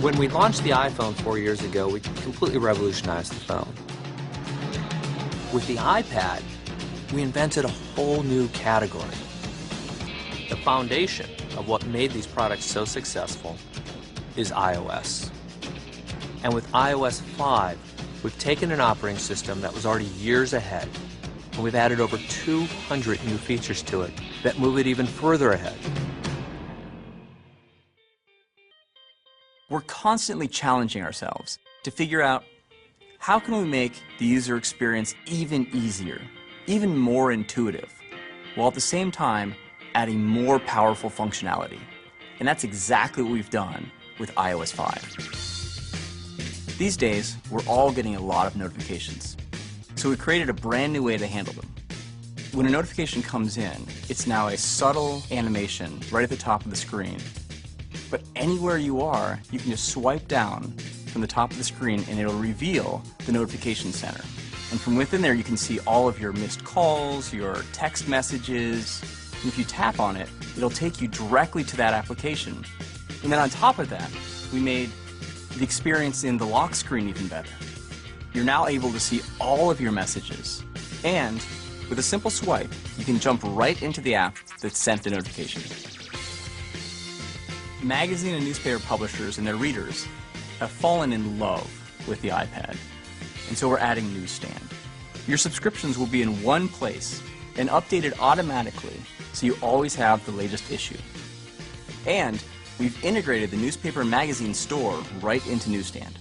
When we launched the iPhone 4 years ago, we completely revolutionized the phone. With the iPad, we invented a whole new category. The foundation of what made these products so successful is iOS. And with iOS 5, we've taken an operating system that was already years ahead, and we've added over 200 new features to it that move it even further ahead. We're constantly challenging ourselves to figure out how can we make the user experience even easier, even more intuitive, while at the same time adding more powerful functionality. And that's exactly what we've done with iOS 5. These days, we're all getting a lot of notifications, so we created a brand new way to handle them. When a notification comes in, it's now a subtle animation right at the top of the screen. But anywhere you are, you can just swipe down from the top of the screen and it'll reveal the notification center. And from within there, you can see all of your missed calls, your text messages, and if you tap on it, it'll take you directly to that application. And then on top of that, we made the experience in the lock screen even better. You're now able to see all of your messages, and with a simple swipe, you can jump right into the app that sent the notification. Magazine and newspaper publishers and their readers have fallen in love with the iPad, and so we're adding Newsstand. Your subscriptions will be in one place and updated automatically, so you always have the latest issue. And we've integrated the newspaper and magazine store right into Newsstand.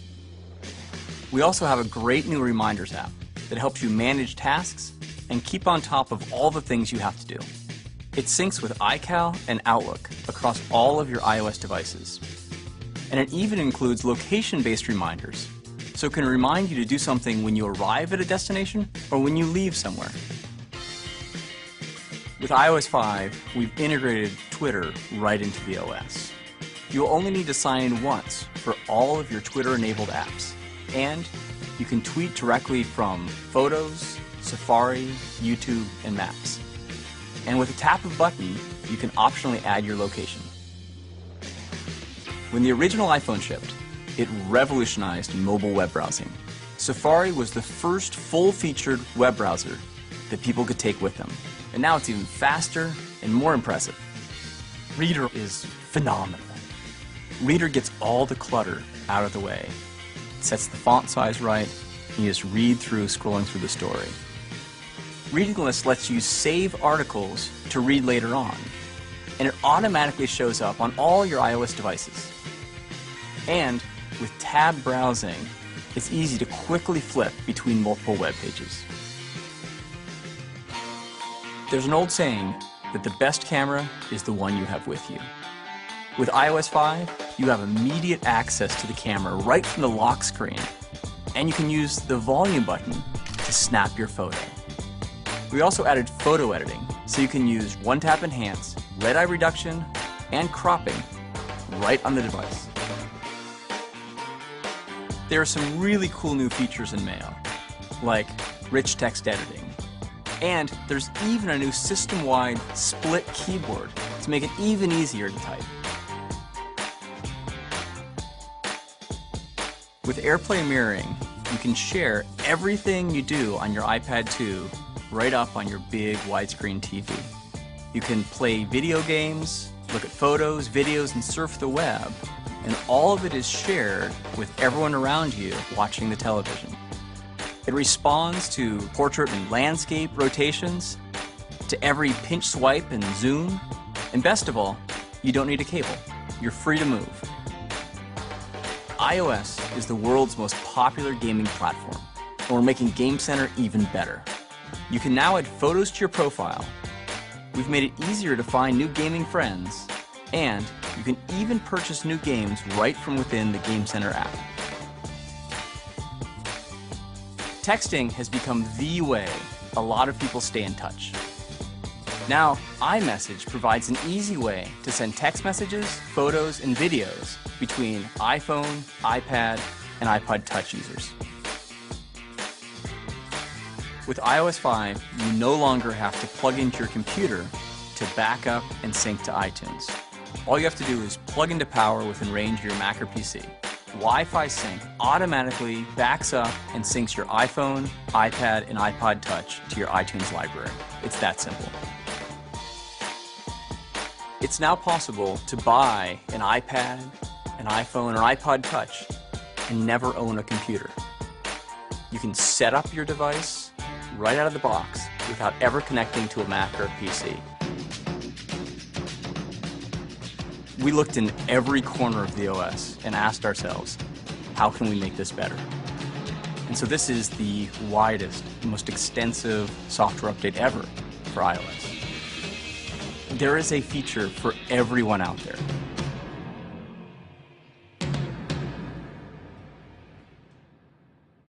We also have a great new reminders app that helps you manage tasks and keep on top of all the things you have to do. It syncs with iCal and Outlook across all of your iOS devices. And it even includes location-based reminders, so it can remind you to do something when you arrive at a destination or when you leave somewhere. With iOS 5, we've integrated Twitter right into the OS. You'll only need to sign in once for all of your Twitter-enabled apps, and you can tweet directly from Photos, Safari, YouTube, and Maps. And with a tap of a button, you can optionally add your location. When the original iPhone shipped, it revolutionized mobile web browsing. Safari was the first full-featured web browser that people could take with them. And now it's even faster and more impressive. Reader is phenomenal. Reader gets all the clutter out of the way. It sets the font size right, and you just read through scrolling through the story. Reading List lets you save articles to read later on, and it automatically shows up on all your iOS devices. And with tab browsing, it's easy to quickly flip between multiple web pages. There's an old saying that the best camera is the one you have with you. With iOS 5, you have immediate access to the camera right from the lock screen, and you can use the volume button to snap your photo. We also added photo editing, so you can use one-tap enhance, red-eye reduction, and cropping right on the device. There are some really cool new features in Mail, like rich text editing. And there's even a new system-wide split keyboard to make it even easier to type. With AirPlay mirroring, you can share everything you do on your iPad 2 right up on your big widescreen TV. You can play video games, look at photos, videos, and surf the web, and all of it is shared with everyone around you watching the television. It responds to portrait and landscape rotations, to every pinch swipe and zoom, and best of all, you don't need a cable. You're free to move. iOS is the world's most popular gaming platform, and we're making Game Center even better. You can now add photos to your profile. We've made it easier to find new gaming friends, and you can even purchase new games right from within the Game Center app. Texting has become the way a lot of people stay in touch. Now, iMessage provides an easy way to send text messages, photos, and videos between iPhone, iPad, and iPod Touch users. With iOS 5, you no longer have to plug into your computer to back up and sync to iTunes. All you have to do is plug into power within range of your Mac or PC. Wi-Fi sync automatically backs up and syncs your iPhone, iPad, and iPod Touch to your iTunes library. It's that simple. It's now possible to buy an iPad, an iPhone, or iPod Touch and never own a computer. You can set up your device right out of the box without ever connecting to a Mac or a PC. We looked in every corner of the OS and asked ourselves, how can we make this better? And so this is the widest, most extensive software update ever for iOS. There is a feature for everyone out there.